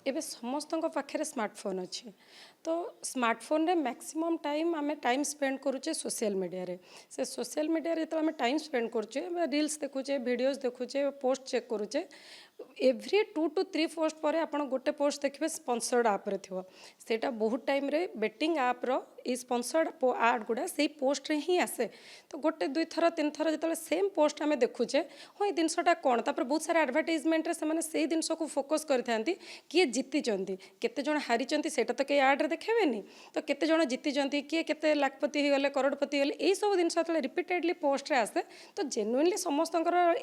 एबे समस्तଙ୍କ पाखे स्मार्टफोन अच्छे तो स्मार्टफोन रे मैक्सिमम टाइम आम टाइम स्पेंड करुचे सोशल मीडिया रे से सोशल मीडिया रे तो आम टाइम स्पेंड करुचे रील्स देखुचे वीडियोस देखुचे पोस्ट चेक करुचे एव्री 2 to 3 पोस्ट पर आप गोटे पोस्ट देखिए स्पॉन्सर्ड आप रे थो सेटा बहुत टाइम रे बेटिंग आप रो ई स्पॉन्सर्ड आड गुड़ा से पोस्ट रे ही आसे तो गोटे 2 थर 3 थर जो सेम पोस्ट आम देखुचे हाँ ये जिनसा कौन तापर बहुत सारा एडवर्टाइजमेंट से जिनस को फोकस करते किए जीति केते जण हारी से तो कई आड्रे देखेबेनी तो केते जण जीति किए केते लाखपति हो गले करोड़पति गले यही सब जिन रिपीटेडली पोस्ट रे आसे तो जेन्युइनली समस्त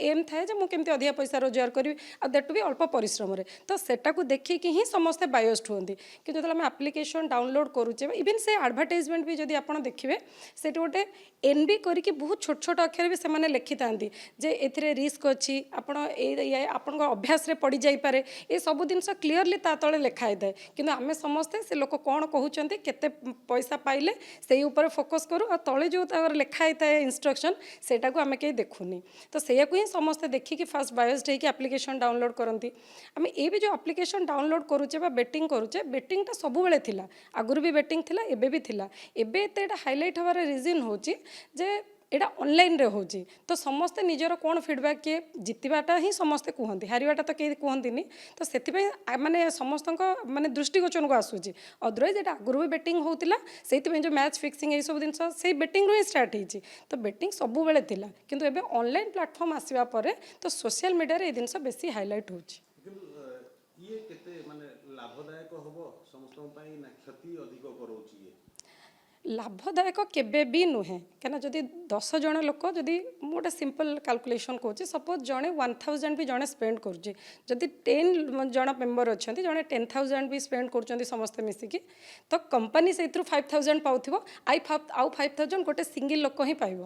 एम थाए मुझे अधिका पैसा रोजगार करी आ दैट भी अल्प परिश्रम तो सेटा को देखिकी ही समस्ते बायस्ड होती कि जो आम आप्लिकेसन डाउनलोड करुचे इवन से एडवर्टाइजमेंट भी जब आप देखिए से गोटे एनबी करके बहुत छोट छोट अक्षर भी से लिखि था जे ए रिस्क अच्छी आपण अभ्यास पड़ जापे ये सब जिन क्लीयरली ता तले लिखाई थाए कि आम समस्ते से लोक कौन कहते केते पैसा पाइले से ऊपर फोकस करूँ आ तले जो लिखाई थाए इंस्ट्रक्शन सेटा को आम कहीं देखुनी तो से ही समस्ते देखिकी फास्ट बायस्ड होकर आप्लिकेसन डाउनलोड करती आम ये भी जो आप्लिकेसन डाउनलोड करुचे बेटिंग करुचे बेटिंगटा सब बेले थिला आगुरी भी बेटिंग थिला एबे भी थिला एबे एते हाइलाइट हबार रीजन होची जे एटा ऑनलाइन रे होची तो समस्ते निजर कौन फीडबैक किए जितवाटा ही समस्ते कहते हारिवाटा तो कहीं कहती तो से माने समस्त माने दृष्टिगोचर को आसूची अदरवाइज एटा आगुरी भी बेटिंग होता से जो मैच फिक्सिंग ये सब जिन से बेटिंग रू ही स्टार्ट होती तो बेटिंग सब बेले थिला किंतु एबे ऑनलाइन प्लेटफॉर्म आसीबा परे तो सोशल मीडिया रे जिन बेसी हाइलाइट होची ये केते माने लाभदायक होबो समस्त पई ना क्षति अधिक करोची ये लाभदायक केबे भी नुहे क्या जदि 10 जन लोक जदि गोटे सिंपल कैलकुलेशन कहूँ सपोज जड़े 1000 भी जड़े स्पेंड करुँचे जदि 10 जन मेंबर अच्छा जड़े 10,000 भी स्पेंड कर समस्ते मिसिकी तो कंपनी से 5000 पाउथिबो आउ 5000 गोटे सिंगल लोक ही पाइबो